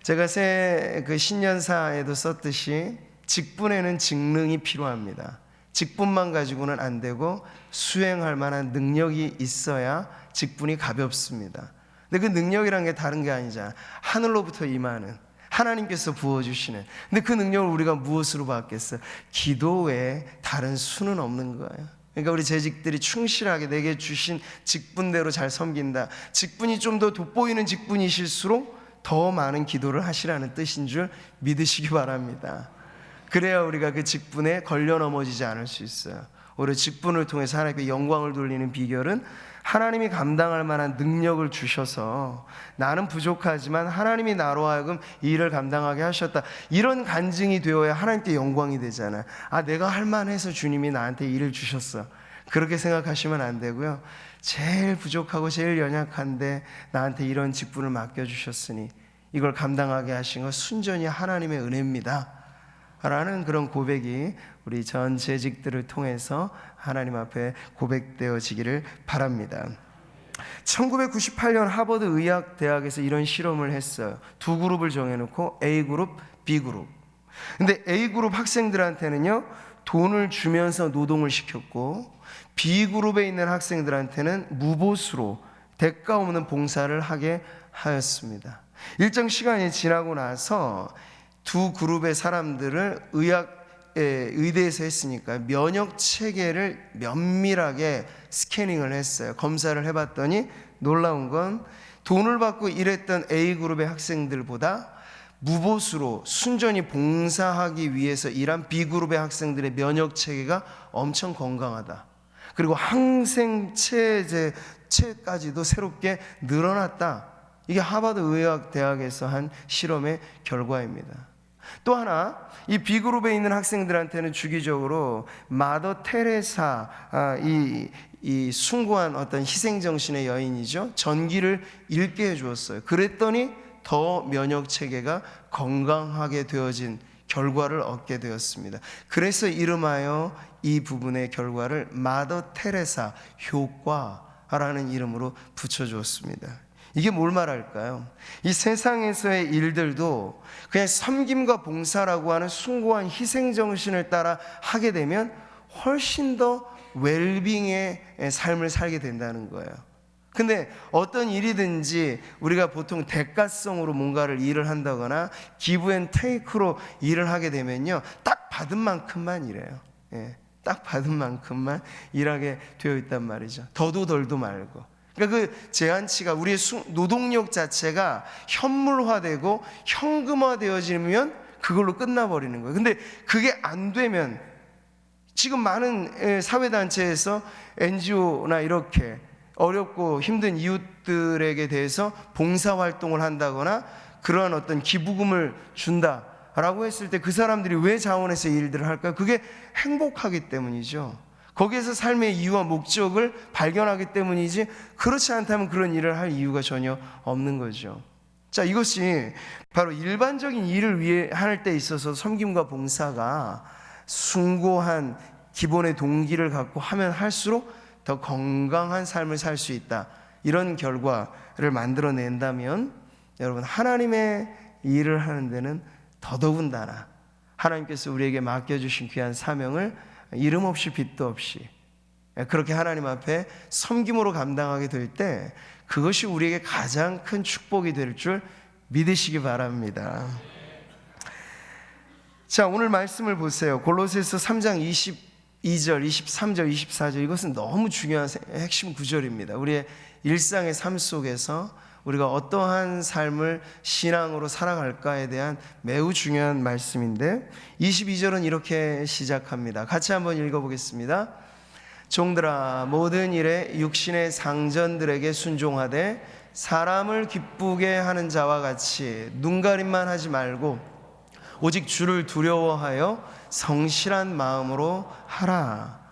제가 새 신년사에도 썼듯이 직분에는 직능이 필요합니다. 직분만 가지고는 안 되고 수행할 만한 능력이 있어야 직분이 가볍습니다. 근데 그 능력이란 게 다른 게 아니잖아. 하늘로부터 임하는, 하나님께서 부어주시는. 근데 그 능력을 우리가 무엇으로 받겠어? 기도 외에 다른 수는 없는 거예요. 그러니까 우리 재직들이 충실하게 내게 주신 직분대로 잘 섬긴다. 직분이 좀 더 돋보이는 직분이실수록 더 많은 기도를 하시라는 뜻인 줄 믿으시기 바랍니다. 그래야 우리가 그 직분에 걸려 넘어지지 않을 수 있어요. 오히려 직분을 통해서 하나님께 영광을 돌리는 비결은 하나님이 감당할 만한 능력을 주셔서 나는 부족하지만 하나님이 나로 하여금 이 일을 감당하게 하셨다, 이런 간증이 되어야 하나님께 영광이 되잖아요. 내가 할 만해서 주님이 나한테 일을 주셨어, 그렇게 생각하시면 안 되고요. 제일 부족하고 제일 연약한데 나한테 이런 직분을 맡겨주셨으니 이걸 감당하게 하신 건 순전히 하나님의 은혜입니다 라는 그런 고백이 우리 전 재직들을 통해서 하나님 앞에 고백되어지기를 바랍니다. 1998년 하버드 의학대학에서 이런 실험을 했어요. 두 그룹을 정해놓고 A그룹, B그룹. 근데 A그룹 학생들한테는요, 돈을 주면서 노동을 시켰고, B그룹에 있는 학생들한테는 무보수로 대가 없는 봉사를 하게 하였습니다. 일정 시간이 지나고 나서 두 그룹의 사람들을 의대에서 했으니까 면역 체계를 면밀하게 스캐닝을 했어요. 검사를 해봤더니 놀라운 건 돈을 받고 일했던 A그룹의 학생들보다 무보수로 순전히 봉사하기 위해서 일한 B그룹의 학생들의 면역 체계가 엄청 건강하다. 그리고 항생체까지도 새롭게 늘어났다. 이게 하버드 의학대학에서 한 실험의 결과입니다. 또 하나, 이 B그룹에 있는 학생들한테는 주기적으로 마더 테레사, 이 숭고한 어떤 희생정신의 여인이죠, 전기를 읽게 해주었어요. 그랬더니 더 면역체계가 건강하게 되어진 결과를 얻게 되었습니다. 그래서 이름하여 이 부분의 결과를 마더 테레사 효과라는 이름으로 붙여주었습니다. 이게 뭘 말할까요? 이 세상에서의 일들도 그냥 섬김과 봉사라고 하는 숭고한 희생정신을 따라 하게 되면 훨씬 더 웰빙의 삶을 살게 된다는 거예요. 근데 어떤 일이든지 우리가 보통 대가성으로 뭔가를 일을 한다거나 기브 앤 테이크로 일을 하게 되면요, 딱 받은 만큼만 일해요. 딱 받은 만큼만 일하게 되어 있단 말이죠. 더도 덜도 말고. 그러니까 그 제한치가, 우리의 노동력 자체가 현물화되고 현금화되어지면 그걸로 끝나버리는 거예요. 근데 그게 안 되면 지금 많은 사회단체에서 NGO나 이렇게 어렵고 힘든 이웃들에게 대해서 봉사활동을 한다거나 그러한 어떤 기부금을 준다라고 했을 때 그 사람들이 왜 자원해서 일들을 할까요? 그게 행복하기 때문이죠. 거기에서 삶의 이유와 목적을 발견하기 때문이지, 그렇지 않다면 그런 일을 할 이유가 전혀 없는 거죠. 자, 이것이 바로 일반적인 일을 위해 할 때 있어서 섬김과 봉사가 숭고한 기본의 동기를 갖고 하면 할수록 더 건강한 삶을 살 수 있다, 이런 결과를 만들어낸다면 여러분, 하나님의 일을 하는 데는 더더군다나 하나님께서 우리에게 맡겨주신 귀한 사명을 이름 없이 빚도 없이 그렇게 하나님 앞에 섬김으로 감당하게 될 때 그것이 우리에게 가장 큰 축복이 될 줄 믿으시기 바랍니다. 자, 오늘 말씀을 보세요. 골로새서 3장 22절, 23절, 24절, 이것은 너무 중요한 핵심 구절입니다. 우리의 일상의 삶 속에서 우리가 어떠한 삶을 신앙으로 살아갈까에 대한 매우 중요한 말씀인데, 22절은 이렇게 시작합니다. 같이 한번 읽어보겠습니다. 종들아, 모든 일에 육신의 상전들에게 순종하되 사람을 기쁘게 하는 자와 같이 눈가림만 하지 말고 오직 주를 두려워하여 성실한 마음으로 하라.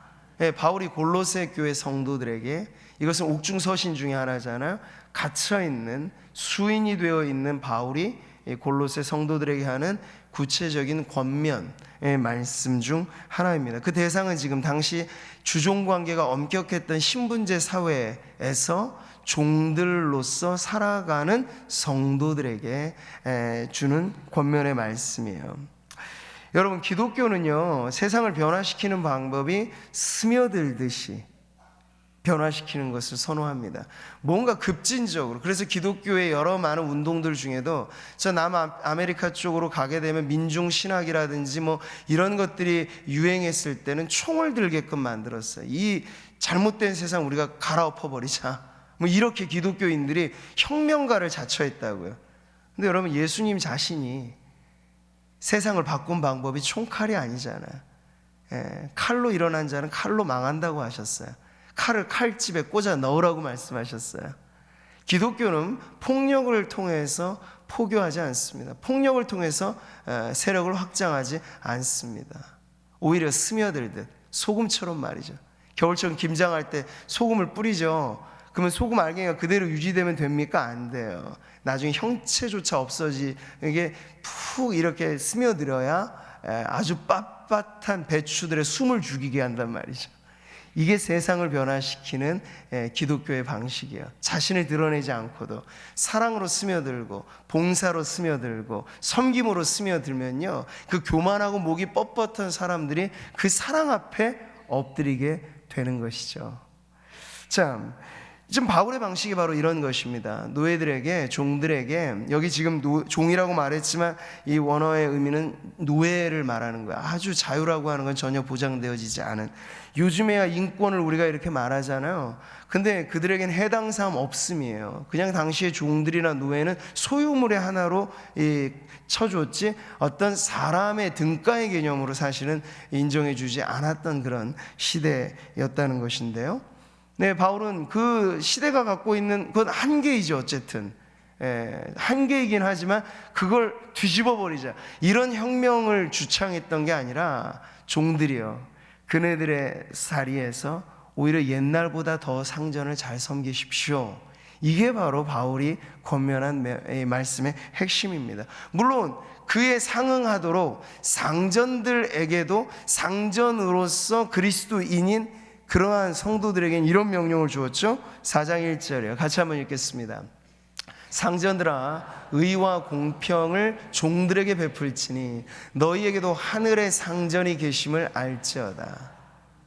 바울이 골로새 교회 성도들에게, 이것은 옥중서신 중에 하나잖아요, 갇혀있는 수인이 되어 있는 바울이 골로새 성도들에게 하는 구체적인 권면의 말씀 중 하나입니다. 그 대상은 지금 당시 주종관계가 엄격했던 신분제 사회에서 종들로서 살아가는 성도들에게 주는 권면의 말씀이에요. 여러분, 기독교는요, 세상을 변화시키는 방법이 스며들듯이 변화시키는 것을 선호합니다. 뭔가 급진적으로. 그래서 기독교의 여러 많은 운동들 중에도 저 남아메리카 쪽으로 가게 되면 민중신학이라든지 뭐 이런 것들이 유행했을 때는 총을 들게끔 만들었어요. 이 잘못된 세상 우리가 갈아엎어 버리자, 뭐 이렇게 기독교인들이 혁명가를 자처했다고요. 근데 여러분, 예수님 자신이 세상을 바꾼 방법이 총칼이 아니잖아요. 칼로 일어난 자는 칼로 망한다고 하셨어요. 칼을 칼집에 꽂아 넣으라고 말씀하셨어요. 기독교는 폭력을 통해서 포교하지 않습니다. 폭력을 통해서 세력을 확장하지 않습니다. 오히려 스며들듯 소금처럼 말이죠. 겨울철 김장할 때 소금을 뿌리죠. 그러면 소금 알갱이가 그대로 유지되면 됩니까? 안 돼요. 나중에 형체조차 없어지게 푹 이렇게 스며들어야 아주 빳빳한 배추들의 숨을 죽이게 한단 말이죠. 이게 세상을 변화시키는 기독교의 방식이에요. 자신을 드러내지 않고도 사랑으로 스며들고 봉사로 스며들고 섬김으로 스며들면요, 그 교만하고 목이 뻣뻣한 사람들이 그 사랑 앞에 엎드리게 되는 것이죠. 참, 지금 바울의 방식이 바로 이런 것입니다. 노예들에게, 종들에게, 여기 지금 종이라고 말했지만 이 원어의 의미는 노예를 말하는 거야. 아주 자유라고 하는 건 전혀 보장되어지지 않은. 요즘에야 인권을 우리가 이렇게 말하잖아요. 근데 그들에겐 해당 사항 없음이에요. 그냥 당시의 종들이나 노예는 소유물의 하나로 쳐줬지 어떤 사람의 등가의 개념으로 사실은 인정해주지 않았던 그런 시대였다는 것인데요. 네, 바울은 그 시대가 갖고 있는 그건 한계이죠. 어쨌든 한계이긴 하지만 그걸 뒤집어 버리자, 이런 혁명을 주창했던 게 아니라 종들이요, 그네들의 자리에서 오히려 옛날보다 더 상전을 잘 섬기십시오. 이게 바로 바울이 권면한 말씀의 핵심입니다. 물론 그에 상응하도록 상전들에게도 상전으로서 그리스도인인 그러한 성도들에게는 이런 명령을 주었죠. 4장 1절이에요. 같이 한번 읽겠습니다. 상전들아, 의와 공평을 종들에게 베풀지니 너희에게도 하늘의 상전이 계심을 알지어다.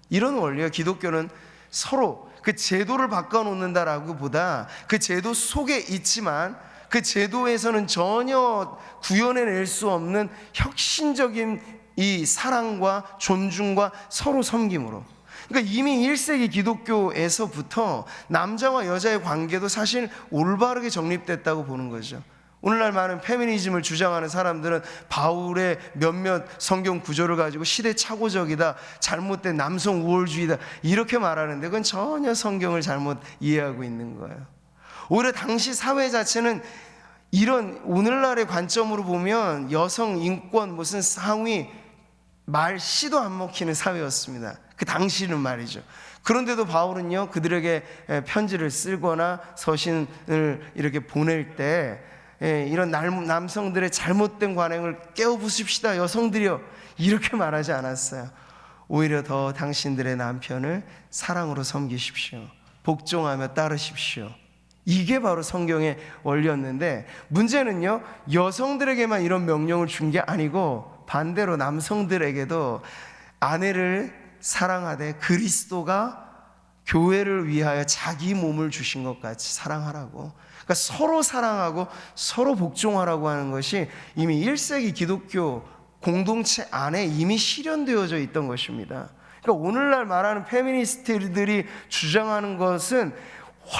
이런 원리예요. 기독교는 서로 그 제도를 바꿔놓는다라고 보다 그 제도 속에 있지만 그 제도에서는 전혀 구현해낼 수 없는 혁신적인 이 사랑과 존중과 서로 섬김으로, 그러니까 이미 1세기 기독교에서부터 남자와 여자의 관계도 사실 올바르게 정립됐다고 보는 거죠. 오늘날 많은 페미니즘을 주장하는 사람들은 바울의 몇몇 성경 구조를 가지고 시대착오적이다, 잘못된 남성 우월주의다 이렇게 말하는데 그건 전혀 성경을 잘못 이해하고 있는 거예요. 오히려 당시 사회 자체는 이런 오늘날의 관점으로 보면 여성 인권 무슨 상위 말 씨도 안 먹히는 사회였습니다. 그 당시는 말이죠. 그런데도 바울은요, 그들에게 편지를 쓰거나 서신을 이렇게 보낼 때 이런 남성들의 잘못된 관행을 깨워부숩시다 여성들이여, 이렇게 말하지 않았어요. 오히려 더 당신들의 남편을 사랑으로 섬기십시오, 복종하며 따르십시오. 이게 바로 성경의 원리였는데, 문제는요, 여성들에게만 이런 명령을 준 게 아니고 반대로 남성들에게도 아내를 사랑하되 그리스도가 교회를 위하여 자기 몸을 주신 것 같이 사랑하라고. 그러니까 서로 사랑하고 서로 복종하라고 하는 것이 이미 1세기 기독교 공동체 안에 이미 실현되어져 있던 것입니다. 그러니까 오늘날 말하는 페미니스트들이 주장하는 것은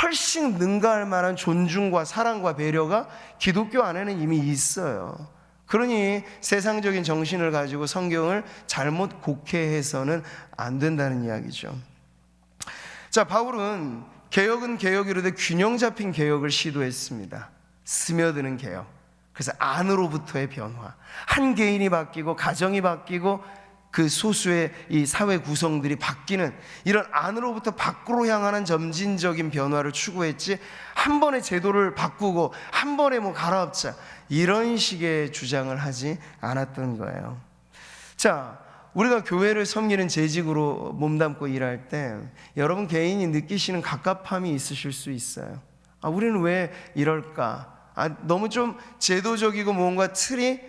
훨씬 능가할 만한 존중과 사랑과 배려가 기독교 안에는 이미 있어요. 그러니 세상적인 정신을 가지고 성경을 잘못 곡해해서는 안 된다는 이야기죠. 자, 바울은 개혁은 개혁이로되 균형 잡힌 개혁을 시도했습니다. 스며드는 개혁. 그래서 안으로부터의 변화. 한 개인이 바뀌고 가정이 바뀌고 그 소수의 이 사회 구성들이 바뀌는 이런 안으로부터 밖으로 향하는 점진적인 변화를 추구했지, 한 번에 제도를 바꾸고 한 번에 뭐 갈아엎자 이런 식의 주장을 하지 않았던 거예요. 자, 우리가 교회를 섬기는 재직으로 몸담고 일할 때 여러분 개인이 느끼시는 갑갑함이 있으실 수 있어요. 우리는 왜 이럴까? 너무 좀 제도적이고 뭔가 틀이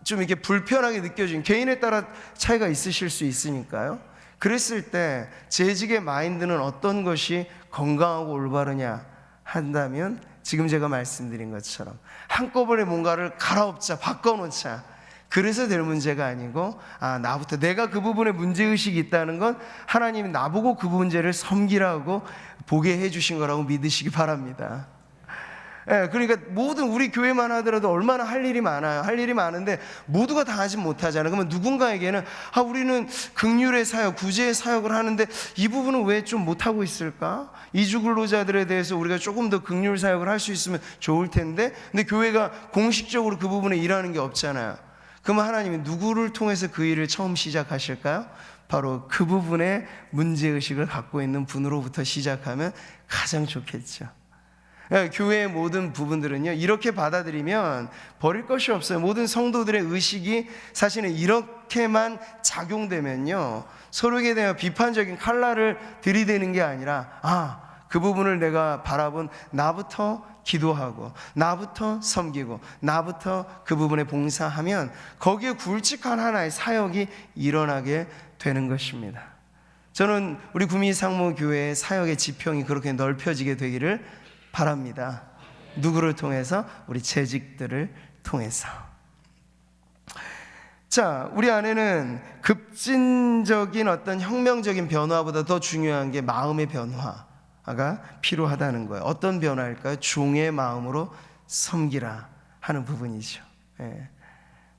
좀 이렇게 불편하게 느껴지는, 개인에 따라 차이가 있으실 수 있으니까요. 그랬을 때 재직의 마인드는 어떤 것이 건강하고 올바르냐 한다면, 지금 제가 말씀드린 것처럼 한꺼번에 뭔가를 갈아엎자, 바꿔놓자, 그래서 될 문제가 아니고, 나부터 내가 그 부분에 문제의식이 있다는 건 하나님이 나보고 그 문제를 섬기라고 보게 해주신 거라고 믿으시기 바랍니다. 그러니까 모든 우리 교회만 하더라도 얼마나 할 일이 많아요. 할 일이 많은데 모두가 다 하지 못하잖아요. 그러면 누군가에게는 우리는 긍휼의 사역, 구제의 사역을 하는데 이 부분은 왜 좀 못하고 있을까? 이주 근로자들에 대해서 우리가 조금 더 긍휼 사역을 할 수 있으면 좋을 텐데, 근데 교회가 공식적으로 그 부분에 일하는 게 없잖아요. 그러면 하나님이 누구를 통해서 그 일을 처음 시작하실까요? 바로 그 부분에 문제의식을 갖고 있는 분으로부터 시작하면 가장 좋겠죠. 교회의 모든 부분들은요, 이렇게 받아들이면 버릴 것이 없어요. 모든 성도들의 의식이 사실은 이렇게만 작용되면요, 서로에게 대한 비판적인 칼날을 들이대는 게 아니라, 그 부분을 내가 바라본 나부터 기도하고 나부터 섬기고 나부터 그 부분에 봉사하면 거기에 굵직한 하나의 사역이 일어나게 되는 것입니다. 저는 우리 구미상무교회의 사역의 지평이 그렇게 넓혀지게 되기를 바랍니다. 누구를 통해서? 우리 재직들을 통해서. 자, 우리 안에는 급진적인 어떤 혁명적인 변화보다 더 중요한 게 마음의 변화가 필요하다는 거예요. 어떤 변화일까요? 종의 마음으로 섬기라 하는 부분이죠.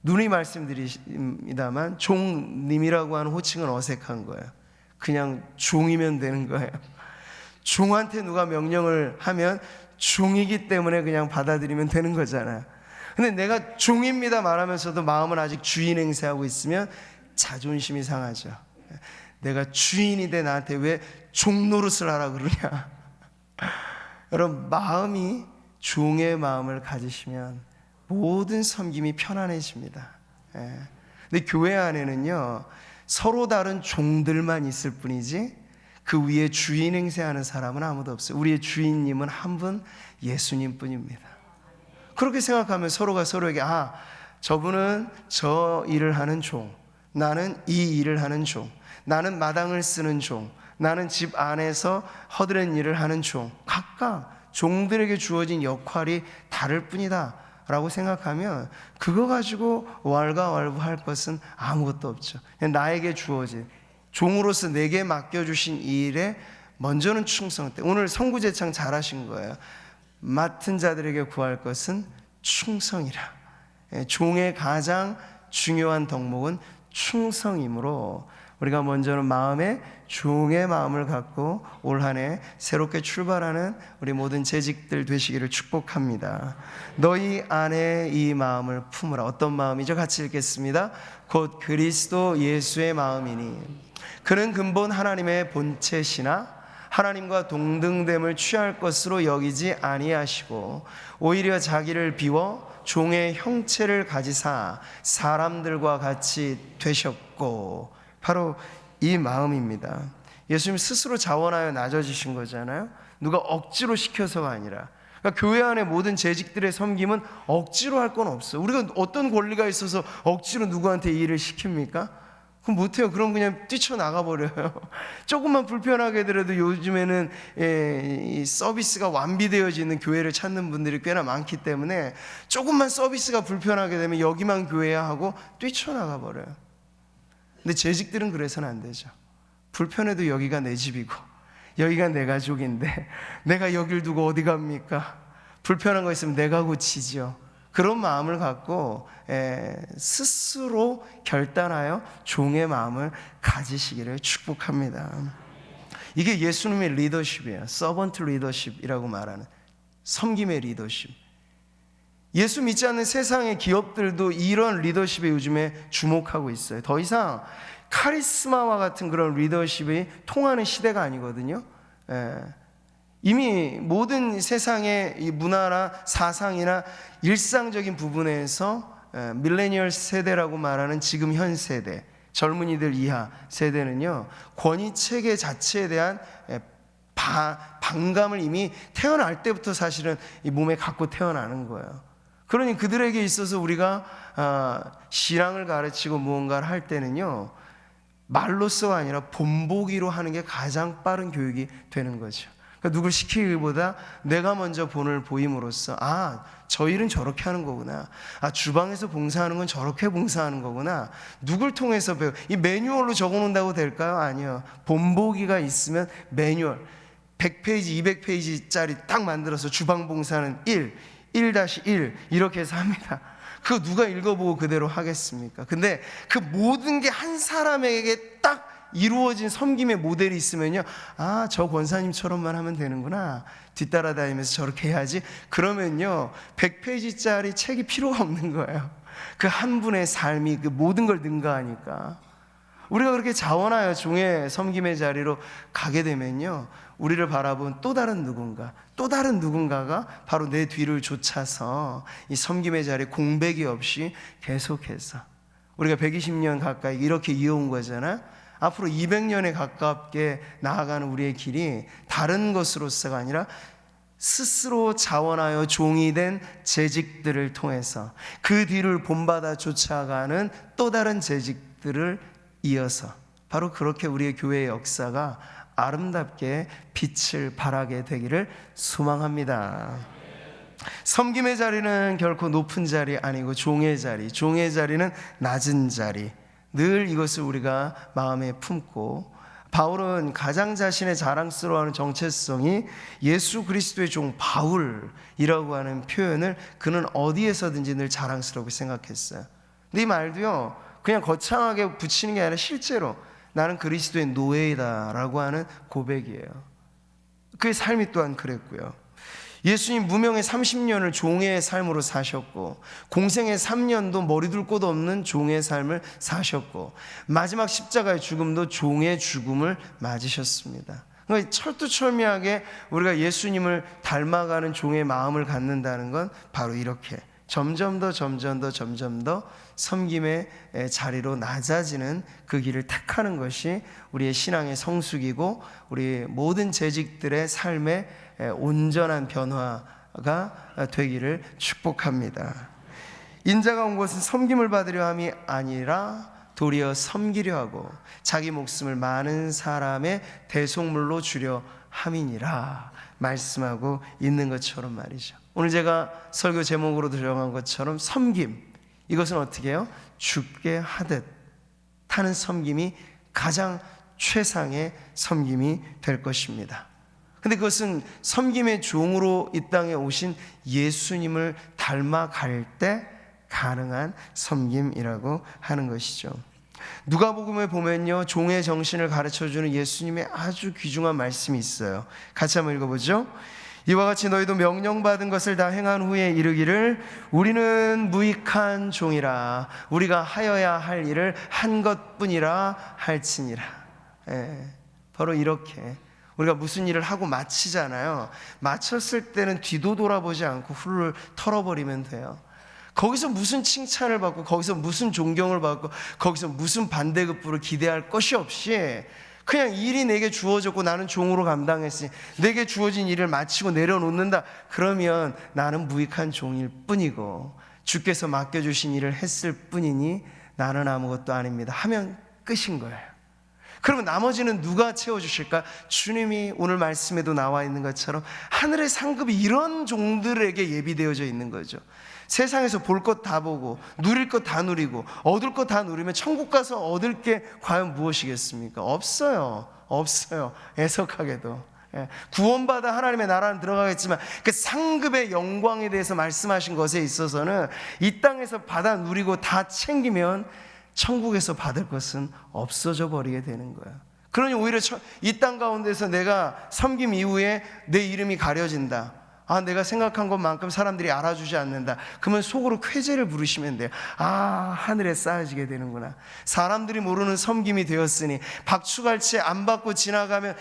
누누이 말씀드립니다만 종님이라고 하는 호칭은 어색한 거예요. 그냥 종이면 되는 거예요. 종한테 누가 명령을 하면 종이기 때문에 그냥 받아들이면 되는 거잖아요. 근데 내가 종입니다 말하면서도 마음은 아직 주인 행세하고 있으면 자존심이 상하죠. 내가 주인인데 나한테 왜 종 노릇을 하라 그러냐. 여러분, 마음이 종의 마음을 가지시면 모든 섬김이 편안해집니다. 근데 교회 안에는요, 서로 다른 종들만 있을 뿐이지 그 위에 주인 행세하는 사람은 아무도 없어요. 우리의 주인님은 한 분, 예수님 뿐입니다. 그렇게 생각하면 서로가 서로에게 저분은 저 일을 하는 종, 나는 이 일을 하는 종, 나는 마당을 쓰는 종, 나는 집 안에서 허드렛 일을 하는 종, 각각 종들에게 주어진 역할이 다를 뿐이다 라고 생각하면 그거 가지고 왈가왈부할 것은 아무것도 없죠. 그냥 나에게 주어진, 종으로서 내게 맡겨주신 이 일에 먼저는 충성. 오늘 성구제창 잘하신 거예요. 맡은 자들에게 구할 것은 충성이라. 종의 가장 중요한 덕목은 충성이므로 우리가 먼저는 마음에 종의 마음을 갖고 올 한 해 새롭게 출발하는 우리 모든 재직들 되시기를 축복합니다. 너희 안에 이 마음을 품으라. 어떤 마음이죠? 같이 읽겠습니다. 곧 그리스도 예수의 마음이니 그는 근본 하나님의 본체시나 하나님과 동등됨을 취할 것으로 여기지 아니하시고 오히려 자기를 비워 종의 형체를 가지사 사람들과 같이 되셨고, 바로 이 마음입니다. 예수님 스스로 자원하여 낮아지신 거잖아요. 누가 억지로 시켜서가 아니라. 그러니까 교회 안에 모든 재직들의 섬김은 억지로 할 건 없어요. 우리가 어떤 권리가 있어서 억지로 누구한테 이 일을 시킵니까? 그럼 못해요. 그럼 그냥 뛰쳐나가버려요. 조금만 불편하게 하더라도 요즘에는 이 서비스가 완비되어지는 교회를 찾는 분들이 꽤나 많기 때문에 조금만 서비스가 불편하게 되면 여기만 교회야 하고 뛰쳐나가버려요. 근데 재직들은 그래서는 안 되죠. 불편해도 여기가 내 집이고 여기가 내 가족인데 내가 여길 두고 어디 갑니까? 불편한 거 있으면 내가 고치죠. 그런 마음을 갖고 스스로 결단하여 종의 마음을 가지시기를 축복합니다. 이게 예수님의 리더십이에요. 서번트 리더십이라고 말하는 섬김의 리더십. 예수 믿지 않는 세상의 기업들도 이런 리더십에 요즘에 주목하고 있어요. 더 이상 카리스마와 같은 그런 리더십이 통하는 시대가 아니거든요. 이미 모든 세상의 이 문화나 사상이나 일상적인 부분에서 밀레니얼 세대라고 말하는 지금 현 세대, 젊은이들 이하 세대는요, 권위 체계 자체에 대한 반감을 이미 태어날 때부터 사실은 이 몸에 갖고 태어나는 거예요. 그러니 그들에게 있어서 우리가 신앙을 가르치고 무언가를 할 때는요, 말로서가 아니라 본보기로 하는 게 가장 빠른 교육이 되는 거죠. 그러니까 누굴 시키기보다 내가 먼저 본을 보임으로써, 저 일은 저렇게 하는 거구나, 주방에서 봉사하는 건 저렇게 봉사하는 거구나, 누굴 통해서 이 매뉴얼로 적어놓는다고 될까요? 아니요. 본보기가 있으면 매뉴얼 100페이지 200페이지짜리 딱 만들어서 주방 봉사는 1-1 이렇게 해서 합니다. 그거 누가 읽어보고 그대로 하겠습니까? 근데 그 모든 게 한 사람에게 딱 이루어진 섬김의 모델이 있으면요, 저 권사님처럼만 하면 되는구나, 뒤따라다니면서 저렇게 해야지, 그러면요 100페이지짜리 책이 필요가 없는 거예요. 그 한 분의 삶이 그 모든 걸 능가하니까. 우리가 그렇게 자원하여 종의 섬김의 자리로 가게 되면요, 우리를 바라본 또 다른 누군가가 바로 내 뒤를 쫓아서 이 섬김의 자리에 공백이 없이 계속해서, 우리가 120년 가까이 이렇게 이어온 거잖아. 앞으로 200년에 가깝게 나아가는 우리의 길이 다른 것으로서가 아니라 스스로 자원하여 종이 된 재직들을 통해서 그 뒤를 본받아 쫓아가는 또 다른 재직들을 이어서, 바로 그렇게 우리의 교회의 역사가 아름답게 빛을 발하게 되기를 소망합니다. 섬김의 자리는 결코 높은 자리 아니고 종의 자리는 낮은 자리, 늘 이것을 우리가 마음에 품고, 바울은 가장 자신의 자랑스러워하는 정체성이 예수 그리스도의 종 바울이라고 하는 표현을 그는 어디에서든지 늘 자랑스럽게 생각했어요. 근데 이 말도요, 그냥 거창하게 붙이는 게 아니라 실제로 나는 그리스도의 노예이다 라고 하는 고백이에요. 그의 삶이 또한 그랬고요. 예수님 무명의 30년을 종의 삶으로 사셨고, 공생의 3년도 머리둘 곳 없는 종의 삶을 사셨고, 마지막 십자가의 죽음도 종의 죽음을 맞으셨습니다. 그러니까 철두철미하게 우리가 예수님을 닮아가는 종의 마음을 갖는다는 건 바로 이렇게 점점 더 섬김의 자리로 낮아지는 그 길을 택하는 것이 우리의 신앙의 성숙이고, 우리 모든 재직들의 삶의 온전한 변화가 되기를 축복합니다. 인자가 온 것은 섬김을 받으려 함이 아니라 도리어 섬기려 하고 자기 목숨을 많은 사람의 대속물로 주려 함이니라 말씀하고 있는 것처럼 말이죠. 오늘 제가 설교 제목으로도 정한 것처럼 섬김, 이것은 어떻게 해요? 죽게 하듯 하는 섬김이 가장 최상의 섬김이 될 것입니다. 근데 그것은 섬김의 종으로 이 땅에 오신 예수님을 닮아갈 때 가능한 섬김이라고 하는 것이죠. 누가복음에 보면요, 종의 정신을 가르쳐주는 예수님의 아주 귀중한 말씀이 있어요. 같이 한번 읽어보죠. 이와 같이 너희도 명령받은 것을 다 행한 후에 이르기를 우리는 무익한 종이라, 우리가 하여야 할 일을 한 것뿐이라 할지니라. 바로 이렇게 우리가 무슨 일을 하고 마치잖아요. 마쳤을 때는 뒤도 돌아보지 않고 훌훌 털어버리면 돼요. 거기서 무슨 칭찬을 받고, 거기서 무슨 존경을 받고, 거기서 무슨 반대급부를 기대할 것이 없이 그냥 일이 내게 주어졌고 나는 종으로 감당했으니 내게 주어진 일을 마치고 내려놓는다. 그러면 나는 무익한 종일 뿐이고 주께서 맡겨주신 일을 했을 뿐이니 나는 아무것도 아닙니다 하면 끝인 거예요. 그러면 나머지는 누가 채워주실까? 주님이 오늘 말씀에도 나와 있는 것처럼 하늘의 상급이 이런 종들에게 예비되어져 있는 거죠. 세상에서 볼 것 다 보고 누릴 것 다 누리고 얻을 것 다 누리면 천국 가서 얻을 게 과연 무엇이겠습니까? 없어요. 애석하게도. 구원받아 하나님의 나라는 들어가겠지만 그 상급의 영광에 대해서 말씀하신 것에 있어서는 이 땅에서 받아 누리고 다 챙기면 천국에서 받을 것은 없어져 버리게 되는 거야. 그러니 오히려 이 땅 가운데서 내가 섬김 이후에 내 이름이 가려진다. 내가 생각한 것만큼 사람들이 알아주지 않는다. 그러면 속으로 쾌재를 부르시면 돼요. 하늘에 쌓여지게 되는구나. 사람들이 모르는 섬김이 되었으니 박수갈채 안 받고 지나가면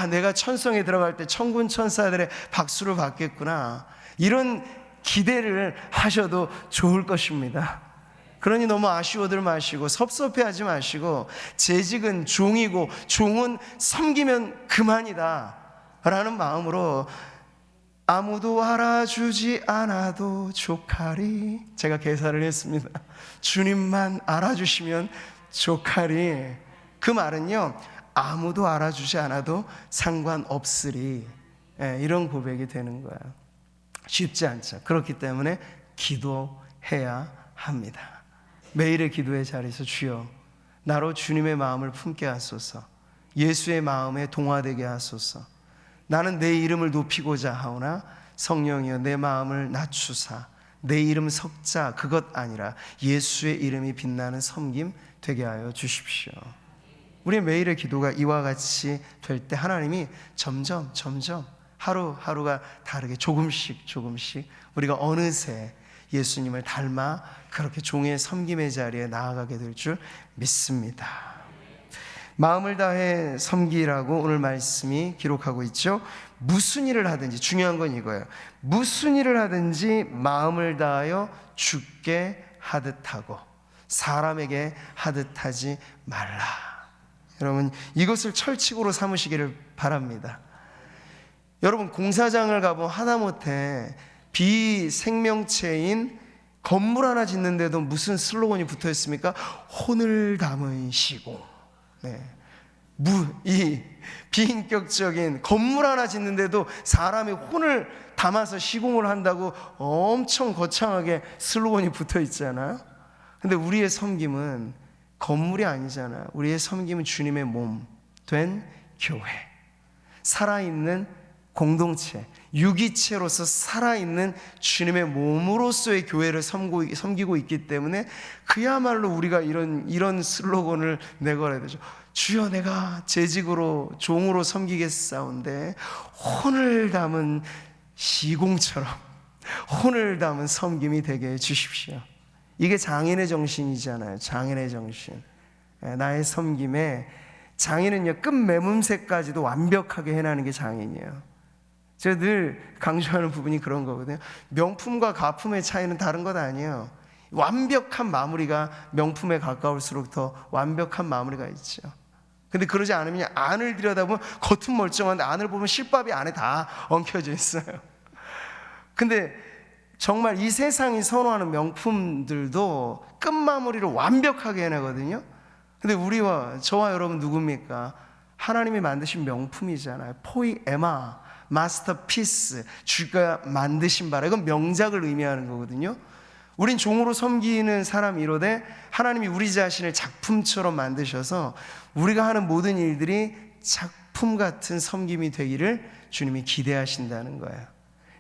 내가 천성에 들어갈 때 천군 천사들의 박수를 받겠구나. 이런 기대를 하셔도 좋을 것입니다. 그러니 너무 아쉬워들 마시고 섭섭해하지 마시고, 재직은 종이고 종은 섬기면 그만이다 라는 마음으로, 아무도 알아주지 않아도 족하리. 제가 개사를 했습니다. 주님만 알아주시면 족하리. 그 말은요, 아무도 알아주지 않아도 상관없으리. 이런 고백이 되는 거예요. 쉽지 않죠. 그렇기 때문에 기도해야 합니다. 매일의 기도의 자리에서 주여, 나로 주님의 마음을 품게 하소서. 예수의 마음에 동화되게 하소서. 나는 내 이름을 높이고자 하오나 성령이여 내 마음을 낮추사 내 이름 석자 그것 아니라 예수의 이름이 빛나는 섬김 되게 하여 주십시오. 우리의 매일의 기도가 이와 같이 될 때 하나님이 점점 하루하루가 다르게 조금씩 우리가 어느새 예수님을 닮아 그렇게 종의 섬김의 자리에 나아가게 될 줄 믿습니다. 마음을 다해 섬기라고 오늘 말씀이 기록하고 있죠. 무슨 일을 하든지, 중요한 건 이거예요. 무슨 일을 하든지 마음을 다하여 주께 하듯 하고 사람에게 하듯 하지 말라. 여러분, 이것을 철칙으로 삼으시기를 바랍니다. 여러분, 공사장을 가보면 하다못해 비생명체인 건물 하나 짓는데도 무슨 슬로건이 붙어 있습니까? 혼을 담은 시공. 이 비인격적인 건물 하나 짓는데도 사람이 혼을 담아서 시공을 한다고 엄청 거창하게 슬로건이 붙어 있잖아요. 근데 우리의 섬김은 건물이 아니잖아요. 우리의 섬김은 주님의 몸 된 교회, 살아있는 공동체, 유기체로서 살아있는 주님의 몸으로서의 교회를 섬기고 있기 때문에 그야말로 우리가 이런 슬로건을 내걸어야 되죠. 주여, 내가 재직으로 종으로 섬기겠사온데 혼을 담은 시공처럼 혼을 담은 섬김이 되게 해 주십시오. 이게 장인의 정신이잖아요. 장인의 정신. 나의 섬김에 장인은요, 끝매문새까지도 완벽하게 해나가는 게 장인이에요. 제가 늘 강조하는 부분이 그런 거거든요. 명품과 가품의 차이는 다른 것 아니에요. 완벽한 마무리가 명품에 가까울수록 더 완벽한 마무리가 있죠. 근데 그러지 않으면 안을 들여다보면 겉은 멀쩡한데 안을 보면 실밥이 안에 다 엉켜져 있어요. 근데 정말 이 세상이 선호하는 명품들도 끝마무리를 완벽하게 해내거든요. 근데 저와 여러분 누굽니까? 하나님이 만드신 명품이잖아요. 포이에마, 마스터피스, 주가 만드신 바라. 이건 명작을 의미하는 거거든요. 우린 종으로 섬기는 사람 이로되 하나님이 우리 자신을 작품처럼 만드셔서 우리가 하는 모든 일들이 작품 같은 섬김이 되기를 주님이 기대하신다는 거예요.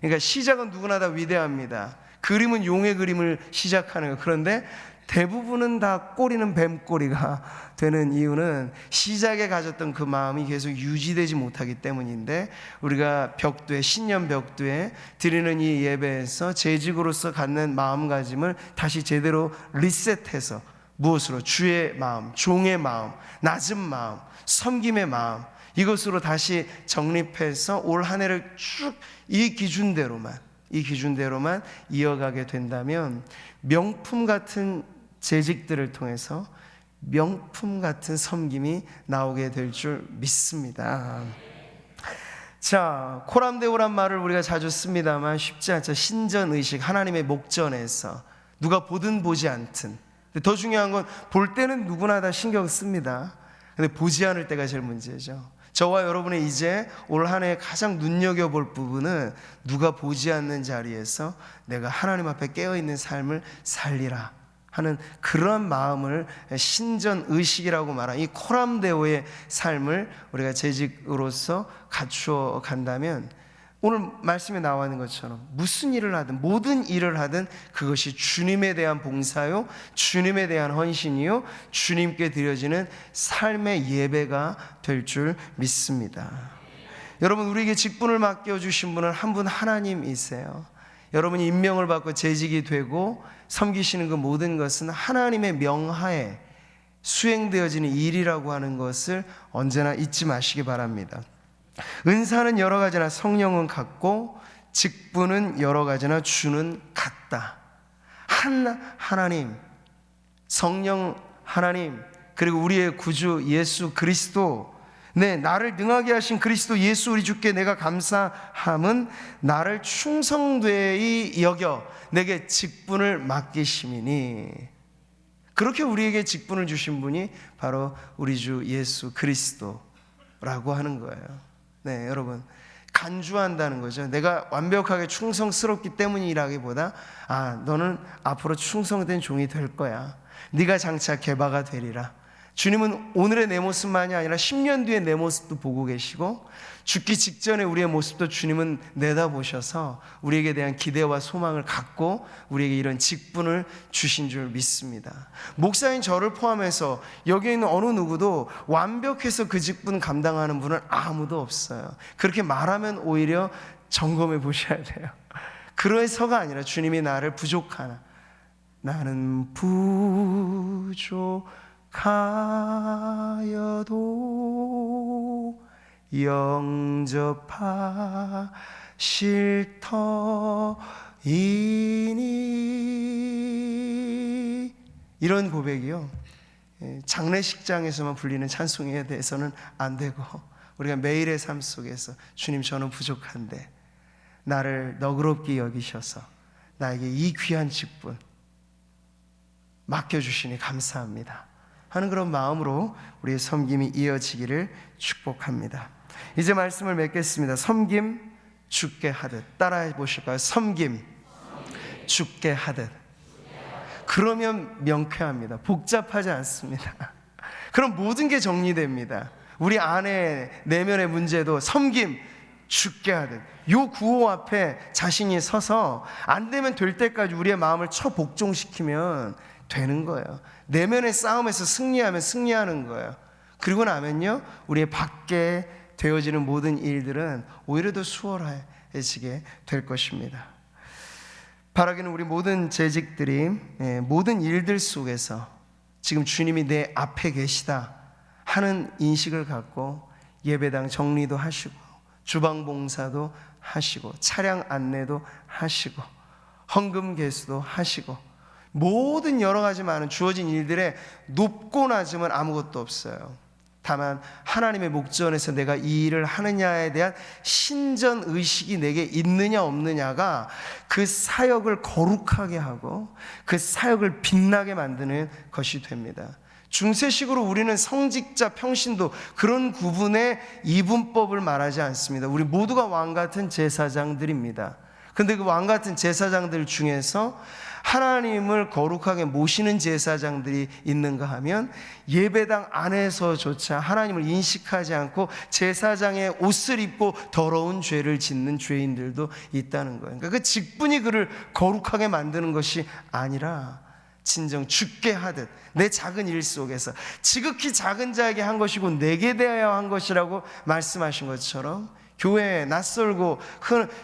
그러니까 시작은 누구나 다 위대합니다. 그림은 용의 그림을 시작하는 거예요. 그런데 대부분은 다 꼬리는 뱀꼬리가 되는 이유는 시작에 가졌던 그 마음이 계속 유지되지 못하기 때문인데, 우리가 벽두에, 신년 벽두에 드리는 이 예배에서 재직으로서 갖는 마음가짐을 다시 제대로 리셋해서 무엇으로? 주의 마음, 종의 마음, 낮은 마음, 섬김의 마음, 이것으로 다시 정립해서 올 한 해를 쭉 이 기준대로만 이어가게 된다면 명품 같은 재직들을 통해서 명품 같은 섬김이 나오게 될 줄 믿습니다. 자, 코람데오란 말을 우리가 자주 씁니다만 쉽지 않죠. 신전의식, 하나님의 목전에서 누가 보든 보지 않든. 더 중요한 건 볼 때는 누구나 다 신경 씁니다. 근데 보지 않을 때가 제일 문제죠. 저와 여러분의 이제 올 한 해 가장 눈여겨볼 부분은 누가 보지 않는 자리에서 내가 하나님 앞에 깨어있는 삶을 살리라 하는 그런 마음을 신전의식이라고 말한 이 코람데오의 삶을 우리가 재직으로서 갖추어 간다면, 오늘 말씀에 나와 있는 것처럼 무슨 일을 하든 모든 일을 하든 그것이 주님에 대한 봉사요, 주님에 대한 헌신이요, 주님께 드려지는 삶의 예배가 될 줄 믿습니다. 여러분, 우리에게 직분을 맡겨주신 분은 한 분 하나님이세요. 여러분이 임명을 받고 재직이 되고 섬기시는 그 모든 것은 하나님의 명하에 수행되어지는 일이라고 하는 것을 언제나 잊지 마시기 바랍니다. 은사는 여러 가지나 성령은 같고 직분은 여러 가지나 주는 같다. 하나님, 성령 하나님, 그리고 우리의 구주 예수 그리스도, 나를 능하게 하신 그리스도 예수 우리 주께 내가 감사함은 나를 충성되이 여겨 내게 직분을 맡기심이니, 그렇게 우리에게 직분을 주신 분이 바로 우리 주 예수 그리스도라고 하는 거예요. 여러분, 간주한다는 거죠. 내가 완벽하게 충성스럽기 때문이라기보다 너는 앞으로 충성된 종이 될 거야. 네가 장차 개바가 되리라. 주님은 오늘의 내 모습만이 아니라 10년 뒤에 내 모습도 보고 계시고 죽기 직전에 우리의 모습도 주님은 내다보셔서 우리에게 대한 기대와 소망을 갖고 우리에게 이런 직분을 주신 줄 믿습니다. 목사인 저를 포함해서 여기 있는 어느 누구도 완벽해서 그 직분 감당하는 분은 아무도 없어요. 그렇게 말하면 오히려 점검해 보셔야 돼요. 그래서가 아니라 주님이 나를 부족하나, 나는 부족하여도 영접하실 터이니, 이런 고백이요, 장례식장에서만 불리는 찬송에 대해서는 안 되고 우리가 매일의 삶 속에서 주님, 저는 부족한데 나를 너그럽게 여기셔서 나에게 이 귀한 직분 맡겨주시니 감사합니다 하는 그런 마음으로 우리의 섬김이 이어지기를 축복합니다. 이제 말씀을 맺겠습니다. 섬김 주께 하듯, 따라해 보실까요? 섬김 주께 하듯. 그러면 명쾌합니다. 복잡하지 않습니다. 그럼 모든 게 정리됩니다. 우리 안에 내면의 문제도 섬김 주께 하듯, 요 구호 앞에 자신이 서서 안 되면 될 때까지 우리의 마음을 처복종시키면 되는 거예요. 내면의 싸움에서 승리하면 승리하는 거예요. 그리고 나면요, 우리의 밖에 되어지는 모든 일들은 오히려 더 수월해지게 될 것입니다. 바라기는 우리 모든 재직들이 모든 일들 속에서 지금 주님이 내 앞에 계시다 하는 인식을 갖고 예배당 정리도 하시고 주방 봉사도 하시고 차량 안내도 하시고 헌금 계수도 하시고 모든 여러 가지 많은 주어진 일들에 높고 낮음은 아무것도 없어요. 다만 하나님의 목전에서 내가 이 일을 하느냐에 대한 신전 의식이 내게 있느냐 없느냐가 그 사역을 거룩하게 하고 그 사역을 빛나게 만드는 것이 됩니다. 중세식으로 우리는 성직자, 평신도 그런 구분의 이분법을 말하지 않습니다. 우리 모두가 왕같은 제사장들입니다. 근데 그 왕같은 제사장들 중에서 하나님을 거룩하게 모시는 제사장들이 있는가 하면 예배당 안에서조차 하나님을 인식하지 않고 제사장의 옷을 입고 더러운 죄를 짓는 죄인들도 있다는 거예요. 그러니까 그 직분이 그를 거룩하게 만드는 것이 아니라 진정 주께 하듯 내 작은 일 속에서 지극히 작은 자에게 한 것이고 내게 대하여 한 것이라고 말씀하신 것처럼 교회에 낯설고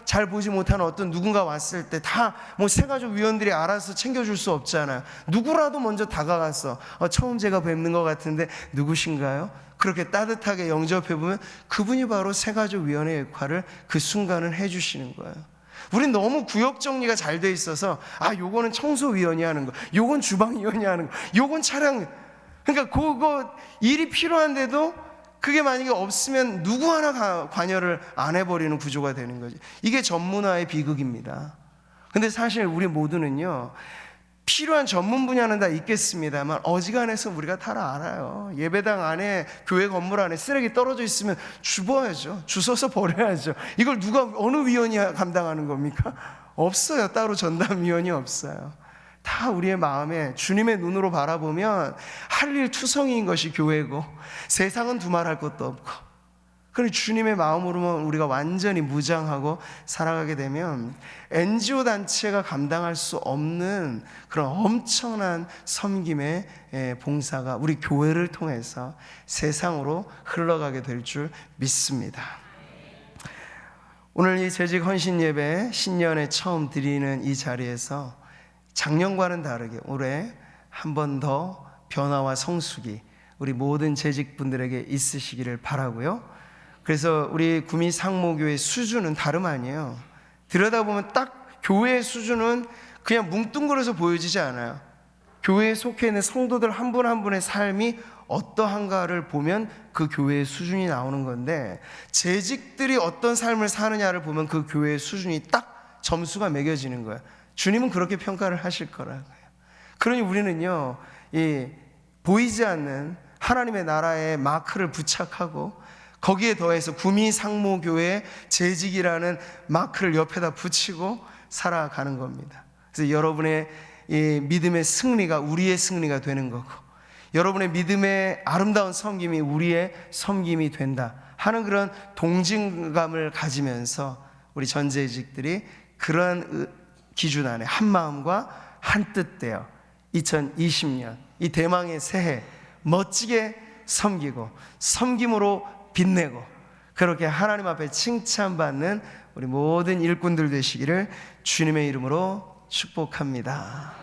잘 보지 못하는 어떤 누군가 왔을 때 다 뭐 새가족 위원들이 알아서 챙겨줄 수 없잖아요. 누구라도 먼저 다가가서 처음 제가 뵙는 것 같은데 누구신가요? 그렇게 따뜻하게 영접해보면 그분이 바로 새가족 위원의 역할을 그 순간은 해주시는 거예요. 우린 너무 구역 정리가 잘 돼 있어서 요거는 청소위원이 하는 거, 요건 주방위원이 하는 거, 요건 차량, 그러니까 그거 일이 필요한데도 그게 만약에 없으면 누구 하나 관여를 안 해버리는 구조가 되는 거지. 이게 전문화의 비극입니다. 근데 사실 우리 모두는요, 필요한 전문 분야는 다 있겠습니다만 어지간해서 우리가 다 알아요. 예배당 안에, 교회 건물 안에 쓰레기 떨어져 있으면 주워야죠. 주워서 버려야죠. 이걸 어느 위원이 감당하는 겁니까? 없어요. 따로 전담위원이 없어요. 다 우리의 마음에 주님의 눈으로 바라보면 할 일 투성이인 것이 교회고 세상은 두말할 것도 없고, 그러니 주님의 마음으로만 우리가 완전히 무장하고 살아가게 되면 NGO 단체가 감당할 수 없는 그런 엄청난 섬김의 봉사가 우리 교회를 통해서 세상으로 흘러가게 될 줄 믿습니다. 오늘 이 재직 헌신 예배 신년에 처음 드리는 이 자리에서 작년과는 다르게 올해 한 번 더 변화와 성숙이 우리 모든 재직분들에게 있으시기를 바라고요. 그래서 우리 구미 상모교회 수준은 다름 아니에요. 들여다보면 딱 교회의 수준은 그냥 뭉뚱그려서 보여지지 않아요. 교회에 속해 있는 성도들 한 분 한 분의 삶이 어떠한가를 보면 그 교회의 수준이 나오는 건데, 재직들이 어떤 삶을 사느냐를 보면 그 교회의 수준이 딱 점수가 매겨지는 거예요. 주님은 그렇게 평가를 하실 거라고요. 그러니 우리는요, 이 보이지 않는 하나님의 나라의 마크를 부착하고 거기에 더해서 구미 상모교회 재직이라는 마크를 옆에다 붙이고 살아가는 겁니다. 그래서 여러분의 이 믿음의 승리가 우리의 승리가 되는 거고, 여러분의 믿음의 아름다운 섬김이 우리의 섬김이 된다 하는 그런 동질감을 가지면서 우리 전재직들이 그런 기준 안에 한 마음과 한 뜻 되어 2020년 이 대망의 새해 멋지게 섬기고 섬김으로 빛내고 그렇게 하나님 앞에 칭찬받는 우리 모든 일꾼들 되시기를 주님의 이름으로 축복합니다.